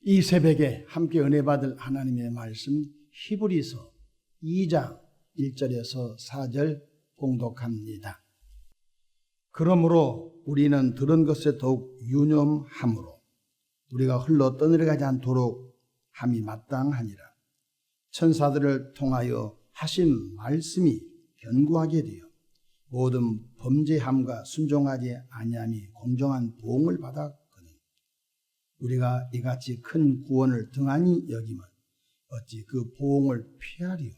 이 새벽에 함께 은혜 받을 하나님의 말씀 히브리서 2장 1절에서 4절 봉독합니다. 그러므로 우리는 들은 것에 더욱 유념함으로 우리가 흘러 떠내려가지 않도록 함이 마땅하니라. 천사들을 통하여 하신 말씀이 견고하게 되어 모든 범죄함과 순종하지 아니함이 공정한 보응을 받았거든. 우리가 이같이 큰 구원을 등한히 여기면 어찌 그 보응을 피하리요.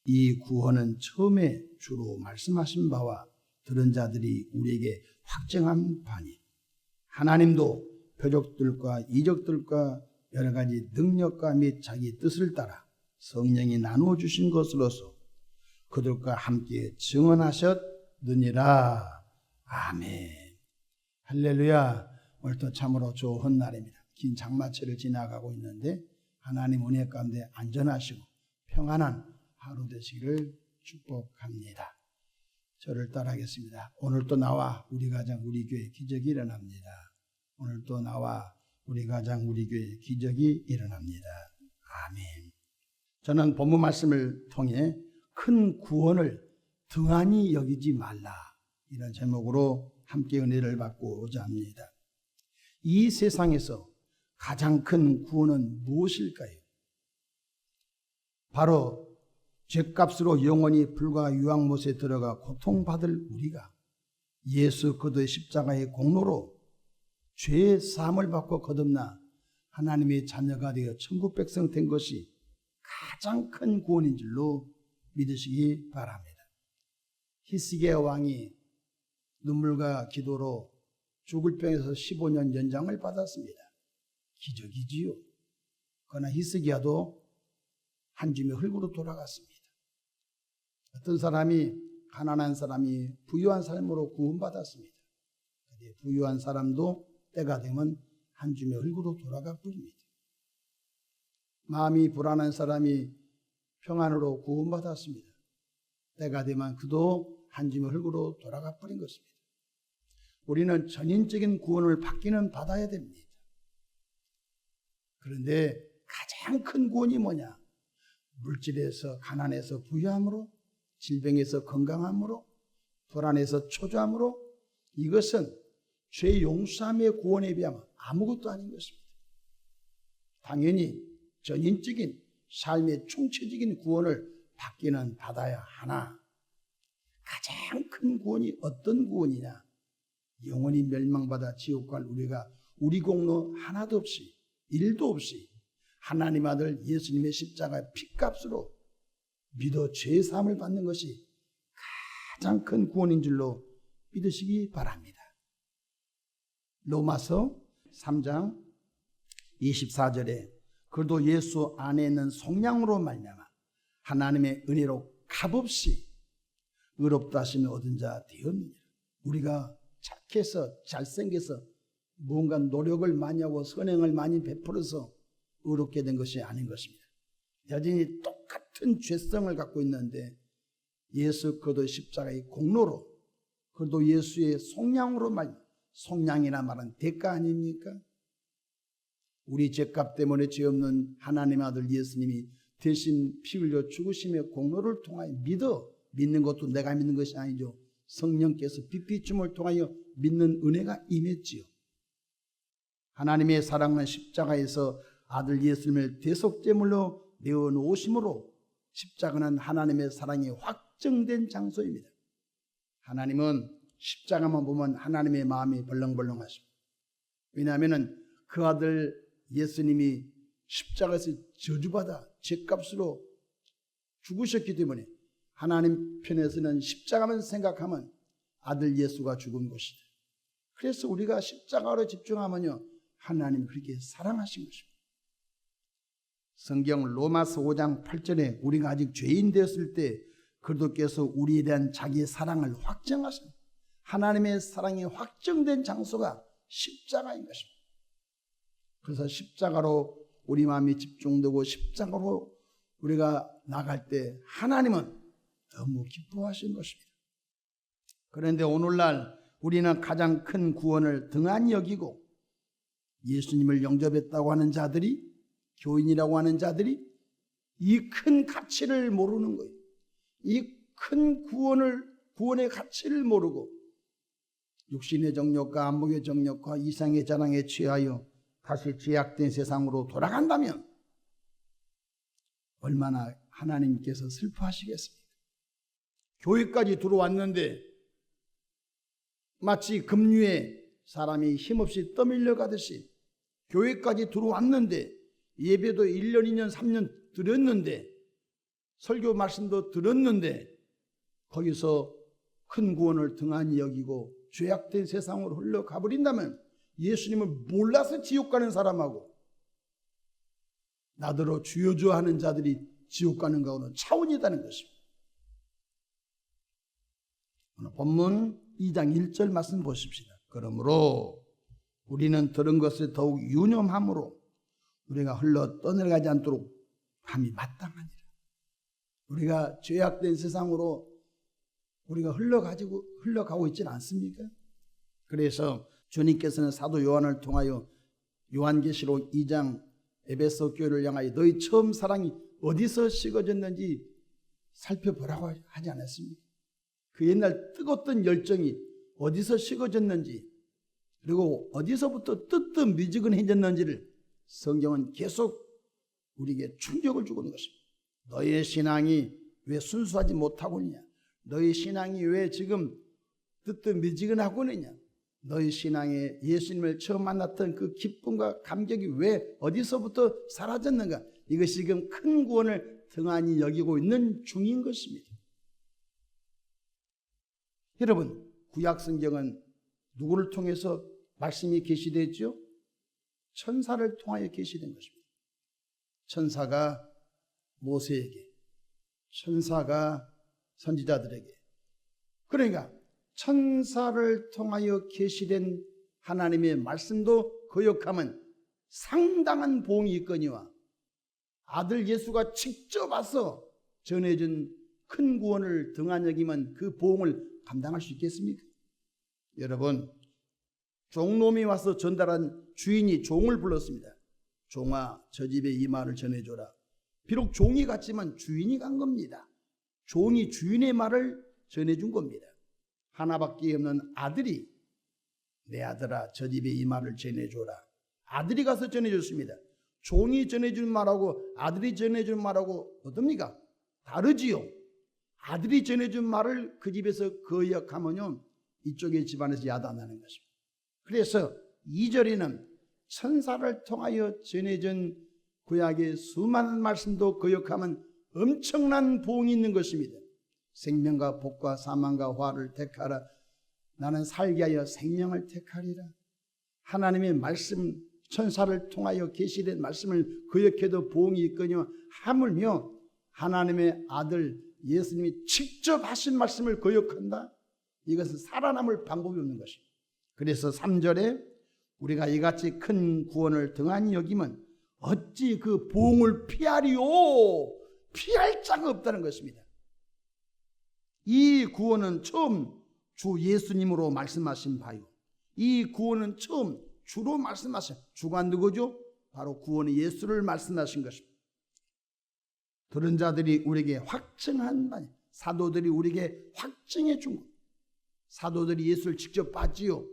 이 구원은 처음에 주로 말씀하신 바와 들은 자들이 우리에게 확증한 바니 하나님도 표적들과 이적들과 여러 가지 능력과 및 자기 뜻을 따라 성령이 나누어 주신 것으로서 그들과 함께 증언하셨느니라. 아멘. 할렐루야. 오늘도 참으로 좋은 날입니다. 긴 장마철을 지나가고 있는데 하나님 은혜 가운데 안전하시고 평안한 하루 되시기를 축복합니다. 저를 따라하겠습니다. 오늘도 나와 우리 가정 우리 교회 기적이 일어납니다. 오늘도 나와 우리 가정 우리 교회 기적이 일어납니다. 아멘. 저는 본문 말씀을 통해 큰 구원을 등한히 여기지 말라, 이런 제목으로 함께 은혜를 받고자 합니다. 이 세상에서 가장 큰 구원은 무엇일까요? 바로 죗값으로 영원히 불과 유황못에 들어가 고통받을 우리가 예수 그리스도의 십자가의 공로로 죄의 사함을 받고 거듭나 하나님의 자녀가 되어 천국 백성 된 것이 가장 큰 구원인 줄로 믿으시기 바랍니다. 히스기야 왕이 눈물과 기도로 죽을 병에서 15년 연장을 받았습니다. 기적이지요. 그러나 히스기야도 한 줌의 흙으로 돌아갔습니다. 어떤 사람이 가난한 사람이 부유한 삶으로 구원받았습니다. 부유한 사람도 때가 되면 한 줌의 흙으로 돌아가 버립니다. 마음이 불안한 사람이 평안으로 구원받았습니다. 때가 되면 그도 한 줌의 흙으로 돌아가 버린 것입니다. 우리는 전인적인 구원을 받기는 받아야 됩니다. 그런데 가장 큰 구원이 뭐냐? 물질에서 가난해서 부유함으로, 질병에서 건강함으로, 불안해서 초조함으로, 이것은 죄 용서함의 구원에 비하면 아무것도 아닌 것입니다. 당연히 전인적인 삶의 총체적인 구원을 받기는 받아야 하나 가장 큰 구원이 어떤 구원이냐? 영원히 멸망받아 지옥 갈 우리가 우리 공로 하나도 없이 일도 없이 하나님 아들 예수님의 십자가 피값으로 믿어 죄 사함을 받는 것이 가장 큰 구원인 줄로 믿으시기 바랍니다. 로마서 3장 24절에 그래도 예수 안에 있는 속량으로 말미암아 하나님의 은혜로 값없이 의롭다 하심을 얻은 자 되었느니라. 우리가 착해서 잘생겨서 뭔가 노력을 많이 하고 선행을 많이 베풀어서 의롭게 된 것이 아닌 것입니다. 여전히 똑같은 죄성을 갖고 있는데 예수 그리스도의 십자가의 공로로 그래도 예수의 속량으로 속량이라 말은 대가 아닙니까? 우리 죄값 때문에 죄 없는 하나님 아들 예수님이 대신 피 흘려 죽으심의 공로를 통하여 믿는 것도 내가 믿는 것이 아니죠. 성령께서 빛비춤을 통하여 믿는 은혜가 임했지요. 하나님의 사랑은 십자가에서 아들 예수님을 대속제물로 내어놓으심으로 십자가는 하나님의 사랑이 확정된 장소입니다. 하나님은 십자가만 보면 하나님의 마음이 벌렁벌렁하십니다. 왜냐하면 그 아들 예수님이 십자가에서 저주받아 죄값으로 죽으셨기 때문에 하나님 편에서는 십자가만 생각하면 아들 예수가 죽은 것이다. 그래서 우리가 십자가로 집중하면요 하나님이 그렇게 사랑하신 것입니다. 성경 로마서 5장 8절에 우리가 아직 죄인 되었을 때 그리스도께서 우리에 대한 자기의 사랑을 확정하십니다. 하나님의 사랑이 확정된 장소가 십자가인 것입니다. 그래서 십자가로 우리 마음이 집중되고 십자가로 우리가 나갈 때 하나님은 너무 기뻐하신 것입니다. 그런데 오늘날 우리는 가장 큰 구원을 등한히 여기고 예수님을 영접했다고 하는 자들이, 교인이라고 하는 자들이 이 큰 가치를 모르는 거예요. 이 큰 구원의 가치를 모르고 육신의 정욕과 안목의 정욕과 이상의 자랑에 취하여 다시 죄악된 세상으로 돌아간다면 얼마나 하나님께서 슬퍼하시겠습니까? 교회까지 들어왔는데 마치 급류에 사람이 힘없이 떠밀려 가듯이 교회까지 들어왔는데 예배도 1년, 2년, 3년 들었는데 설교 말씀도 들었는데 거기서 큰 구원을 등한히 여기고 죄악된 세상으로 흘러가 버린다면 예수님을 몰라서 지옥 가는 사람하고 나더러 주여 주여 하는 자들이 지옥 가는 거하고는 차원이 있다는 것입니다. 오늘 본문 2장 1절 말씀 보십시다. 그러므로 우리는 들은 것을 더욱 유념함으로 우리가 흘러 떠내려가지 않도록 함이 마땅하니라. 우리가 죄악된 세상으로 우리가 흘러가고 있지는 않습니까? 그래서 주님께서는 사도 요한을 통하여 요한계시록 2장 에베소 교회를 향하여 너희 처음 사랑이 어디서 식어졌는지 살펴보라고 하지 않았습니까? 그 옛날 뜨겁던 열정이 어디서 식어졌는지 그리고 어디서부터 뜨뜻미지근해졌는지를 성경은 계속 우리에게 충격을 주고 있는 것입니다. 너희의 신앙이 왜 순수하지 못하고 있냐? 너희 신앙이 왜 지금 뜨뜻미지근하고 있느냐? 너희 신앙에 예수님을 처음 만났던 그 기쁨과 감격이 왜 어디서부터 사라졌는가? 이것이 지금 큰 구원을 등한히 여기고 있는 중인 것입니다. 여러분, 구약 성경은 누구를 통해서 말씀이 계시됐죠? 천사를 통하여 계시된 것입니다. 천사가 모세에게, 천사가 선지자들에게, 그러니까 천사를 통하여 계시된 하나님의 말씀도 거역하면 상당한 보응이 있거니와 아들 예수가 직접 와서 전해준 큰 구원을 등한히 여기면 그 보응을 감당할 수 있겠습니까? 여러분, 종놈이 와서 전달한 주인이 종을 불렀습니다. 종아, 저 집에 이 말을 전해줘라. 비록 종이 갔지만 주인이 간 겁니다. 종이 주인의 말을 전해준 겁니다. 하나밖에 없는 아들이 내 아들아 저 집에 이 말을 전해줘라. 아들이 가서 전해줬습니다. 종이 전해준 말하고 아들이 전해준 말하고 어떻습니까? 다르지요. 아들이 전해준 말을 그 집에서 거역하면요 이쪽의 집안에서 야단나는 것입니다. 그래서 2절에는 천사를 통하여 전해진 구약의 수많은 말씀도 거역하면 엄청난 보응이 있는 것입니다. 생명과 복과 사망과 화를 택하라. 나는 살게 하여 생명을 택하리라. 하나님의 말씀, 천사를 통하여 계시된 말씀을 거역해도 보응이 있거니와 하물며 하나님의 아들 예수님이 직접 하신 말씀을 거역한다? 이것은 살아남을 방법이 없는 것입니다. 그래서 3절에 우리가 이같이 큰 구원을 등한히 여기면 어찌 그 보응을 피하리요? 피할 자가 없다는 것입니다. 이 구원은 처음 주 예수님으로 말씀하신 바요. 이 구원은 처음 주로 말씀하신 주가 누구죠? 바로 구원의 예수를 말씀하신 것입니다. 들은 자들이 우리에게 확증한 바니 사도들이 우리에게 확증해 준 것. 사도들이 예수를 직접 봤지요.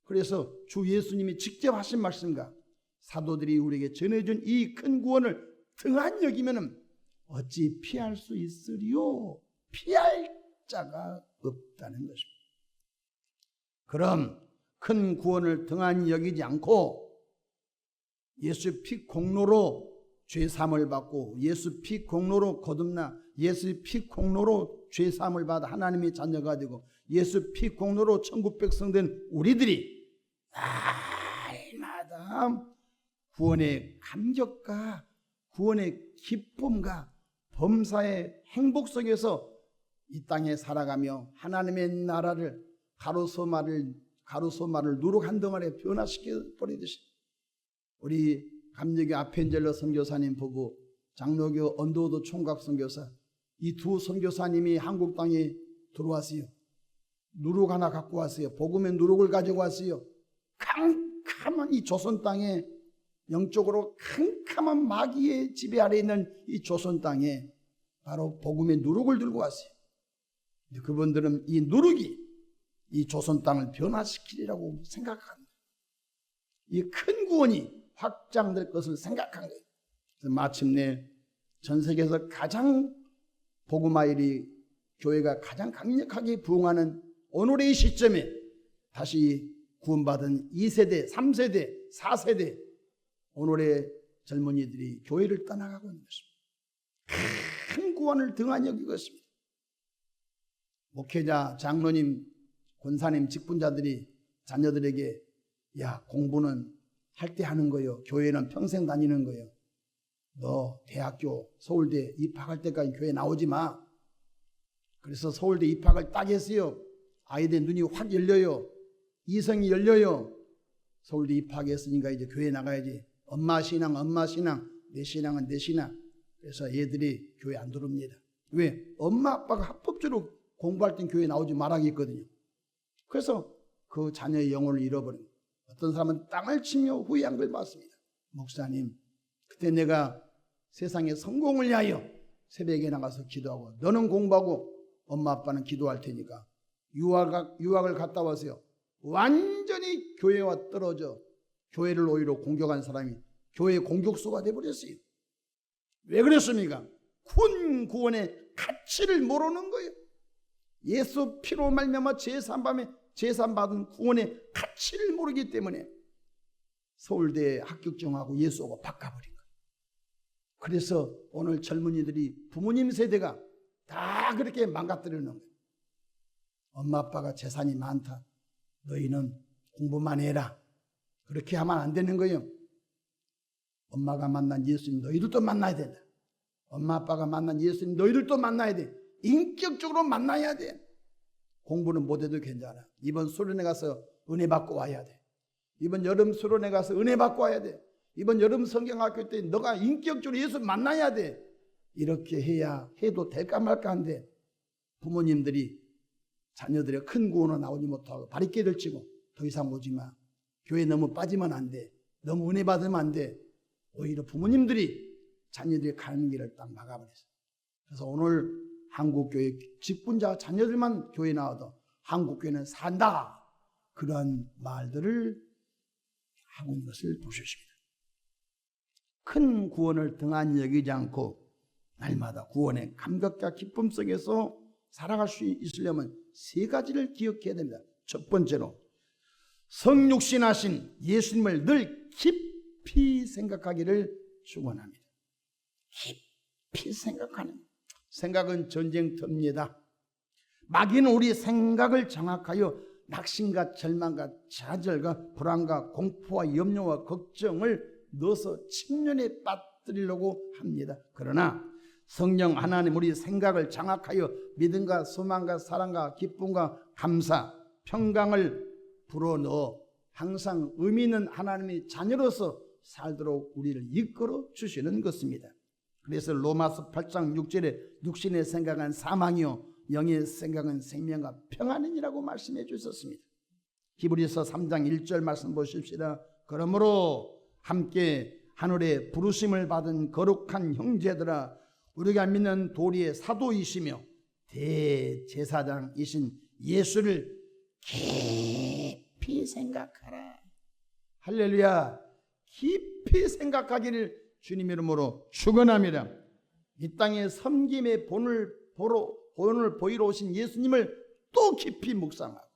그래서 주 예수님이 직접 하신 말씀과 사도들이 우리에게 전해준 이 큰 구원을 등한히 여기면 어찌 피할 수 있으리요? 피할 자가 없다는 것입니다. 그럼 큰 구원을 등한히 여기지 않고 예수 피 공로로 죄사함을 받고 예수 피 공로로 거듭나 예수 피 공로로 죄사함을 받아 하나님의 자녀가 되고 예수 피 공로로 천국 백성 된 우리들이 날마다 구원의 감격과 구원의 기쁨과 범사의 행복 속에서 이 땅에 살아가며 하나님의 나라를 가로소마를 누룩 한 덩어리에 변화시켜 버리듯이 우리 감리교 아펜젤러 선교사님 부부, 장로교 언더우드 총각 선교사 이 두 선교사님이 한국 땅에 들어왔어요. 누룩 하나 갖고 왔어요. 복음의 누룩을 가지고 왔어요. 캄캄한 이 조선 땅에, 영적으로 캄캄한 마귀의 지배 아래 있는 이 조선 땅에 바로 복음의 누룩을 들고 왔어요. 근데 그분들은 이 누룩이 이 조선 땅을 변화시키리라고 생각합니다. 이 큰 구원이 확장될 것을 생각한 거예요. 그래서 마침내 전 세계에서 가장 복음화일이 교회가 가장 강력하게 부흥하는 오늘의 시점에 다시 구원받은 2세대, 3세대, 4세대 오늘의 젊은이들이 교회를 떠나가고 있는 것입니다. 큰 구원을 등한히 여기고 있습니다. 목회자, 장로님, 권사님, 직분자들이 자녀들에게 야, 공부는 할 때 하는 거요. 교회는 평생 다니는 거요. 너 대학교, 서울대 입학할 때까지 교회 나오지 마. 그래서 서울대 입학을 딱 했어요. 아이들 눈이 확 열려요. 이성이 열려요. 서울대 입학했으니까 이제 교회 나가야지. 엄마 신앙, 내 신앙은 내 신앙. 그래서 얘들이 교회 안 들어옵니다. 왜? 엄마 아빠가 합법적으로 공부할 땐 교회 나오지 말아야겠거든요. 그래서 그 자녀의 영혼을 잃어버린, 어떤 사람은 땅을 치며 후회한 걸 봤습니다. 목사님, 그때 내가 세상에 성공을 위하여 새벽에 나가서 기도하고 너는 공부하고 엄마 아빠는 기도할 테니까 유학을 갔다 와서요. 완전히 교회와 떨어져 교회를 오히려 공격한 사람이 교회 공격수가 돼버렸어요. 왜 그랬습니까? 큰 구원의 가치를 모르는 거예요. 예수 피로 말미암아 제산받은 구원의 가치를 모르기 때문에 서울대 합격증하고 예수하고 바꿔버린 거예요. 그래서 오늘 젊은이들이 부모님 세대가 다 그렇게 망가뜨리는 거예요. 엄마 아빠가 재산이 많다. 너희는 공부만 해라. 그렇게 하면 안 되는 거예요. 엄마가 만난 예수님 너희들도 만나야 된다. 엄마 아빠가 만난 예수님 너희들도 만나야 돼. 인격적으로 만나야 돼. 공부는 못해도 괜찮아. 이번 수련회 가서 은혜 받고 와야 돼. 이번 여름 수련회 가서 은혜 받고 와야 돼. 이번 여름 성경학교 때 너가 인격적으로 예수 만나야 돼. 이렇게 해야 해도 될까 말까 한데 부모님들이 자녀들의 큰 구원은 나오지 못하고 바리깨를 치고 더 이상 오지 마. 교회 너무 빠지면 안 돼. 너무 은혜 받으면 안 돼. 오히려 부모님들이 자녀들이 가는 길을 딱 막아버렸어요. 그래서 오늘 한국교회 직분자 자녀들만 교회 나와도 한국교회는 산다. 그런 말들을 하고 있는 것을 보셨습니다. 큰 구원을 등한히 여기지 않고 날마다 구원의 감격과 기쁨 속에서 살아갈 수 있으려면 세 가지를 기억해야 됩니다. 첫 번째로 성육신하신 예수님을 늘 깊이 생각하기를 축원합니다. 깊이 생각하는, 생각은 전쟁터입니다. 마귀는 우리 생각을 장악하여 낙심과 절망과 좌절과 불안과 공포와 염려와 걱정을 넣어서 침륜에 빠뜨리려고 합니다. 그러나 성령 하나님 우리 생각을 장악하여 믿음과 소망과 사랑과 기쁨과 감사, 평강을 불어넣어 항상 의미 있는 하나님의 자녀로서 살도록 우리를 이끌어 주시는 것입니다. 그래서 로마서 8장 6절에 육신의 생각은 사망이요 영의 생각은 생명과 평안이라고 말씀해 주셨습니다. 히브리서 3장 1절 말씀 보십시다. 그러므로 함께 하늘에 부르심을 받은 거룩한 형제들아, 우리가 믿는 도리의 사도이시며 대제사장이신 예수를 깊이 생각하라. 할렐루야. 깊이 생각하기를 주님 이름으로 축원합니다. 이 땅에 섬김의 본을 보이러 오신 예수님을 또 깊이 묵상하고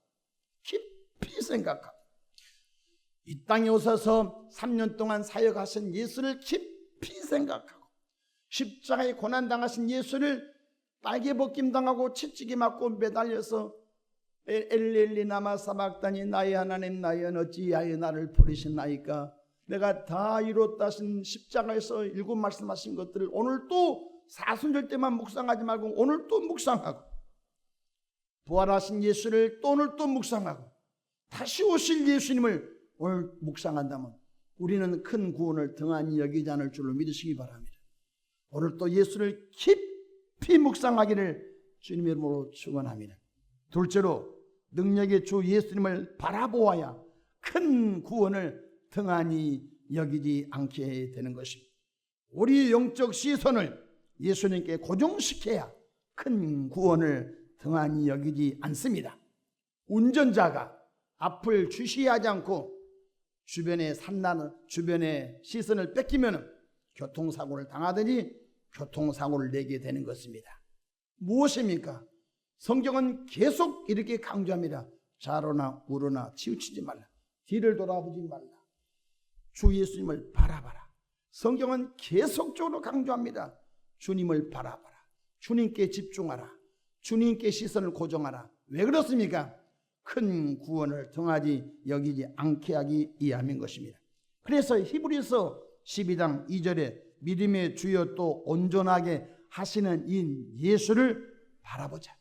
깊이 생각하고 이 땅에 오셔서 3년 동안 사역하신 예수를 깊이 생각하고 십자가에 고난당하신 예수를 빨개 벗김 당하고 채찍이 맞고 매달려서 엘리 나마 사박다니 나의 하나님 나의 어찌하여 나를 버리셨나이까. 내가 다 이뤘다 하신 십자가에서 일곱 말씀하신 것들을 오늘 또 사순절 때만 묵상하지 말고 오늘 또 묵상하고 부활하신 예수를 또 오늘 또 묵상하고 다시 오실 예수님을 오늘 묵상한다면 우리는 큰 구원을 등한히 여기지 않을 줄로 믿으시기 바랍니다. 오늘 또 예수를 깊이 묵상하기를 주님의 이름으로 축원합니다. 둘째로 능력의 주 예수님을 바라보아야 큰 구원을 등한히 여기지 않게 되는 것입니다. 우리 영적 시선을 예수님께 고정시켜야 큰 구원을 등한히 여기지 않습니다. 운전자가 앞을 주시하지 않고 주변에 시선을 뺏기면 교통사고를 당하더니 교통사고를 내게 되는 것입니다. 무엇입니까? 성경은 계속 이렇게 강조합니다. 좌로나 우로나 치우치지 말라. 뒤를 돌아보지 말라. 주 예수님을 바라봐라. 성경은 계속적으로 강조합니다. 주님을 바라봐라. 주님께 집중하라. 주님께 시선을 고정하라. 왜 그렇습니까? 큰 구원을 등하지 여기지 않게 하기 위함인 것입니다. 그래서 히브리서 12장 2절에 믿음의 주여 또 온전하게 하시는 이 예수를 바라보자.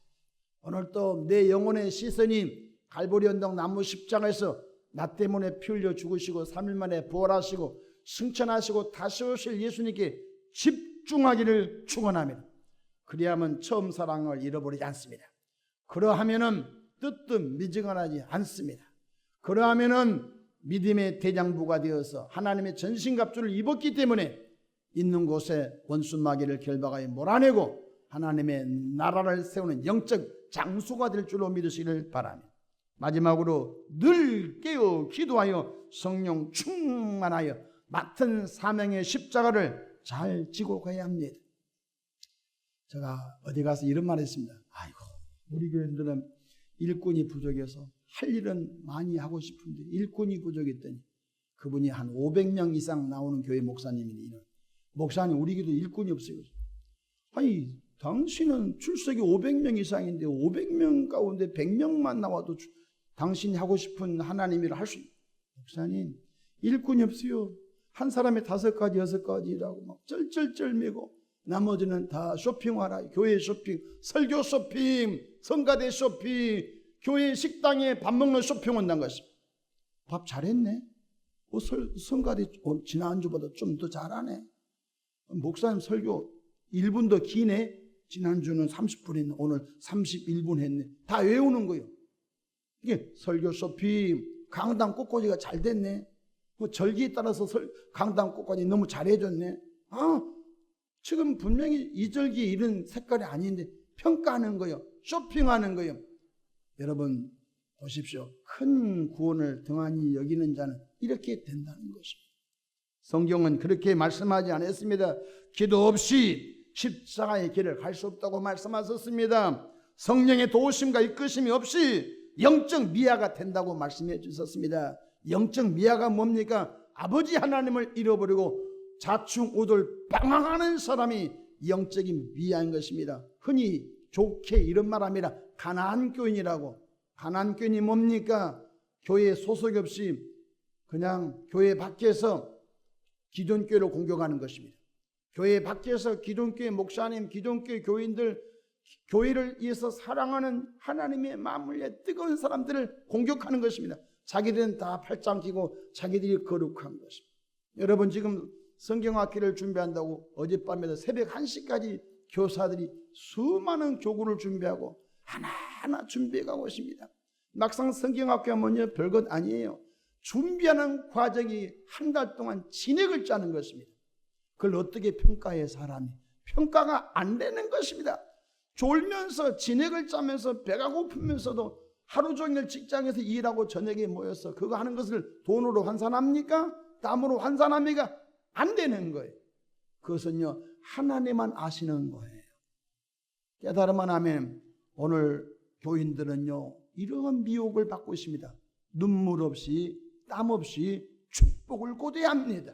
오늘 또 내 영혼의 시선이 갈보리 언덕 나무 십자가에서 나 때문에 피 흘려 죽으시고 3일 만에 부활하시고 승천하시고 다시 오실 예수님께 집중하기를 축원합니다. 그리하면 처음 사랑을 잃어버리지 않습니다. 그러하면은 뜨뜻미지근하지 않습니다. 그러하면은 믿음의 대장부가 되어서 하나님의 전신갑주를 입었기 때문에 있는 곳에 원수마귀를 결박하여 몰아내고 하나님의 나라를 세우는 영적 장수가 될 줄로 믿으시기를 바랍니다. 마지막으로 늘 깨어 기도하여 성령 충만하여 맡은 사명의 십자가를 잘 지고 가야 합니다. 제가 어디 가서 이런 말 했습니다. 아이고, 우리 교인들은 일꾼이 부족해서 할 일은 많이 하고 싶은데 일꾼이 부족했더니 그분이 한 500명 이상 나오는 교회 목사님이니, 목사님 우리 교도 일꾼이 없어요. 아니, 당신은 출석이 500명 이상인데 500명 가운데 100명만 나와도 당신이 하고 싶은 하나님이라 할 수 있어요. 목사님 일꾼이 없어요. 한 사람이 5가지 6가지 일하고 막 쩔쩔쩔매고 나머지는 다 쇼핑하라. 교회 쇼핑, 설교 쇼핑, 성가대 쇼핑, 교회 식당에 밥 먹는 쇼핑 온다는 것입니다. 밥 잘했네. 성가대 지난주보다 좀 더 잘하네. 목사님 설교 1분 더 기네. 지난주는 30분 했네. 오늘 31분 했네. 다 외우는 거예요. 이게 설교 쇼핑, 강당 꽃꽂이가 잘 됐네. 뭐 절기에 따라서 강당 꽃꽂이 너무 잘해줬네. 지금 분명히 이 절기 이런 색깔이 아닌데 평가하는 거예요. 쇼핑하는 거예요. 여러분 보십시오. 큰 구원을 등한히 여기는 자는 이렇게 된다는 것입니다. 성경은 그렇게 말씀하지 않았습니다. 기도 없이 십자가의 길을 갈 수 없다고 말씀하셨습니다. 성령의 도우심과 이끄심이 없이 영적 미아가 된다고 말씀해 주셨습니다. 영적 미아가 뭡니까? 아버지 하나님을 잃어버리고 자충우돌 방황하는 사람이 영적인 미아인 것입니다. 흔히 좋게 이런 말합니다. 가나안 교인이라고. 가나안 교인이 뭡니까? 교회 소속이 없이 그냥 교회 밖에서 기존교회를 공격하는 것입니다. 교회 밖에서 기존교회 목사님, 기존교회 교인들, 교회를 위해서 사랑하는 하나님의 마음을 위해 뜨거운 사람들을 공격하는 것입니다. 자기들은 다 팔짱 끼고 자기들이 거룩한 것입니다. 여러분 지금 성경학기를 준비한다고 어젯밤에도 새벽 1시까지 교사들이 수많은 교구를 준비하고 하나하나 준비해 가고 있습니다. 막상 성경학기가 뭐냐 별것 아니에요. 준비하는 과정이 한 달 동안 진액을 짜는 것입니다. 그걸 어떻게 평가해 사람이? 평가가 안 되는 것입니다. 졸면서 진액을 짜면서 배가 고프면서도 하루 종일 직장에서 일하고 저녁에 모여서 그거 하는 것을 돈으로 환산합니까? 땀으로 환산합니까? 안 되는 거예요. 그것은요 하나님만 아시는 거예요. 깨달으면 하면 오늘 교인들은요 이런 미혹을 받고 있습니다. 눈물 없이 땀 없이 축복을 고대합니다.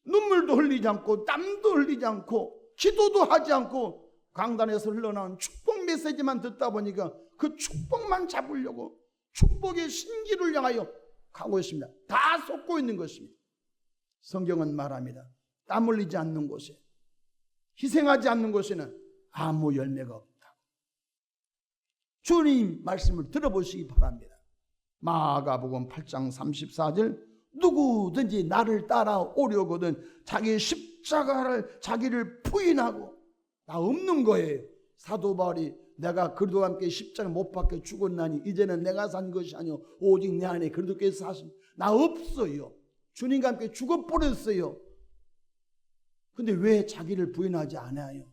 눈물도 흘리지 않고 땀도 흘리지 않고 기도도 하지 않고 강단에서 흘러나온 축복 메시지만 듣다 보니까 그 축복만 잡으려고 축복의 신기를 향하여 가고 있습니다. 다 쏟고 있는 것입니다. 성경은 말합니다. 땀 흘리지 않는 곳에, 희생하지 않는 곳에는 아무 열매가 없다. 주님 말씀을 들어보시기 바랍니다. 마가복음 8장 34절 누구든지 나를 따라오려거든 자기 십자가를 자기를 부인하고 나 없는 거예요. 사도 바울이 내가 그리스도와 함께 십자가 못 박혀 죽었나니 이제는 내가 산 것이 아니오 오직 내 안에 그리스도께서 사신 나 없어요. 주님과 함께 죽어버렸어요. 근데 왜 자기를 부인하지 않아요?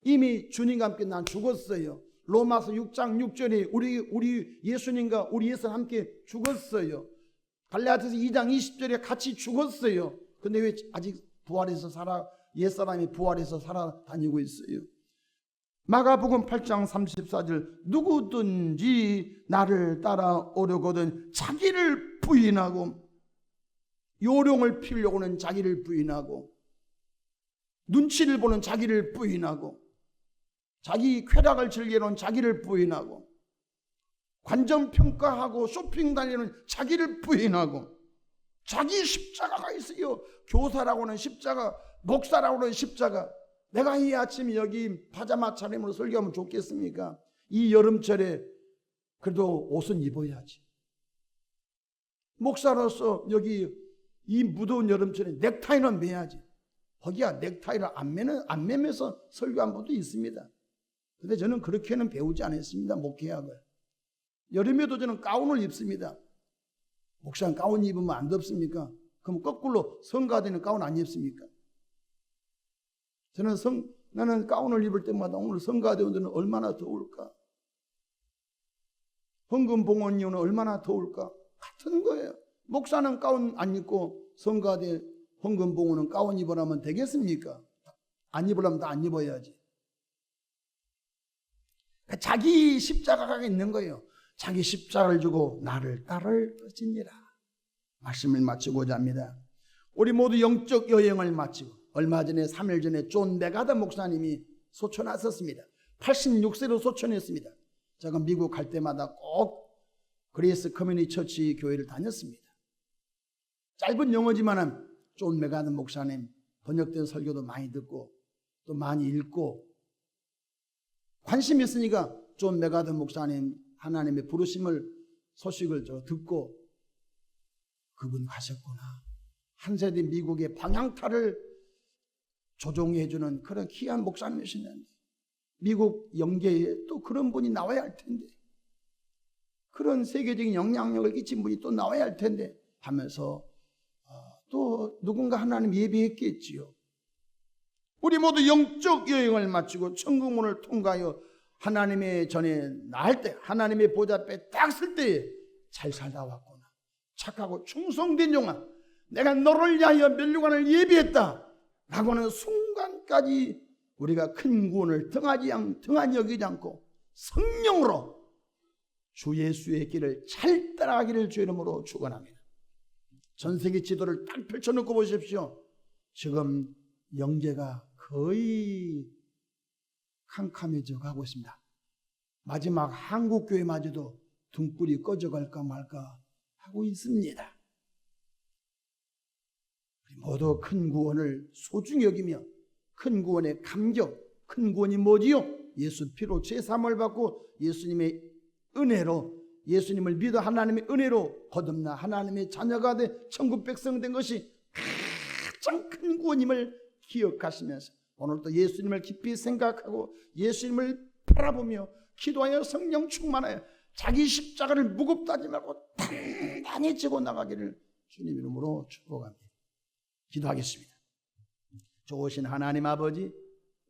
이미 주님과 함께 난 죽었어요. 로마서 6장 6절에 우리 예수님과 우리 예수는 함께 죽었어요. 갈라디아서 2장 20절에 같이 죽었어요. 근데 왜 아직 부활해서 옛사람이 부활해서 살아다니고 있어요? 마가복음 8장 34절 누구든지 나를 따라오려거든 자기를 부인하고 요령을 피우려고는 자기를 부인하고 눈치를 보는 자기를 부인하고 자기 쾌락을 즐기려는 자기를 부인하고 관점평가하고 쇼핑 다니는 자기를 부인하고 자기 십자가가 있어요. 교사라고는 십자가, 목사라고는 십자가. 내가 이 아침 여기 파자마 차림으로 설교하면 좋겠습니까? 이 여름철에 그래도 옷은 입어야지. 목사로서 여기 이 무더운 여름철에 넥타이는 매야지. 거기야 넥타이를 안 매면서 설교한 분도 있습니다. 근데 저는 그렇게는 배우지 않았습니다. 목회학을. 여름에도 저는 가운을 입습니다. 목사는 가운 입으면 안 덥습니까? 그럼 거꾸로 성가대는 가운 안 입습니까? 저는 나는 가운을 입을 때마다 오늘 성가대원들은 얼마나 더울까? 헌금봉헌 이후는 얼마나 더울까? 같은 거예요. 목사는 가운 안 입고 성가대 헌금봉헌은 가운 입으라면 되겠습니까? 안 입으려면 다 안 입어야지. 자기 십자가가 있는 거예요. 자기 십자가를 주고 나를 따를 것이니라. 말씀을 마치고자 합니다. 우리 모두 영적 여행을 마치고 얼마 전에 3일 전에 존 메가더 목사님이 소천하셨습니다. 86세로 소천했습니다. 제가 미국 갈 때마다 꼭 그레이스 커뮤니티 처치 교회를 다녔습니다. 짧은 영어지만 존 메가더 목사님 번역된 설교도 많이 듣고 또 많이 읽고 관심이 있으니까 존 메가더 목사님 하나님의 부르심을 소식을 듣고 그분 가셨구나. 한 세대 미국의 방향타를 조종해주는 그런 귀한 목사님이시는데 미국 영계에 또 그런 분이 나와야 할 텐데 그런 세계적인 영향력을 끼친 분이 또 나와야 할 텐데 하면서 또 누군가 하나님 예비했겠지요. 우리 모두 영적 여행을 마치고 천국문을 통과하여 하나님의 전에 나갈 때 하나님의 보좌 앞에 딱 설 때에 잘 살다 왔구나. 착하고 충성된 종아 내가 너를 위하여 면류관을 예비했다 라고 하는 순간까지 우리가 큰 구원을 등한히 여기지 않고 성령으로 주 예수의 길을 잘 따라가기를 주 이름으로 축원합니다. 전세계 지도를 딱 펼쳐놓고 보십시오. 지금 영계가 거의 캄캄해져 가고 있습니다. 마지막 한국교회마저도 등불이 꺼져갈까 말까 하고 있습니다. 모두 큰 구원을 소중히 여기며 큰 구원의 감격, 큰 구원이 뭐지요? 예수 피로 제사함을 받고 예수님의 은혜로 예수님을 믿어 하나님의 은혜로 거듭나 하나님의 자녀가 돼 천국 백성 된 것이 가장 큰 구원임을 기억하시면서 오늘도 예수님을 깊이 생각하고 예수님을 바라보며 기도하여 성령 충만하여 자기 십자가를 무겁다 하지 말고 단단히 지고 나가기를 주님 이름으로 축복합니다. 기도하겠습니다. 좋으신 하나님 아버지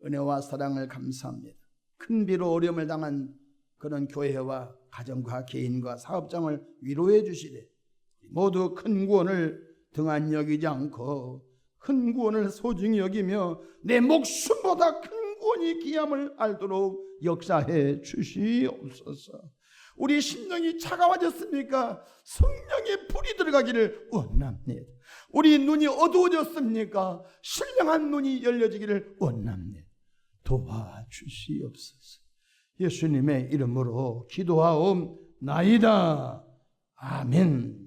은혜와 사랑을 감사합니다. 큰 비로 어려움을 당한 그런 교회와 가정과 개인과 사업장을 위로해 주시되 모두 큰 구원을 등한히 여기지 않고 큰 구원을 소중히 여기며 내 목숨보다 큰 구원이 귀함을 알도록 역사해 주시옵소서. 우리 심령이 차가워졌습니까? 성령의 불이 들어가기를 원합니다. 우리 눈이 어두워졌습니까? 신령한 눈이 열려지기를 원합니다. 도와주시옵소서. 예수님의 이름으로 기도하옵나이다. 아멘.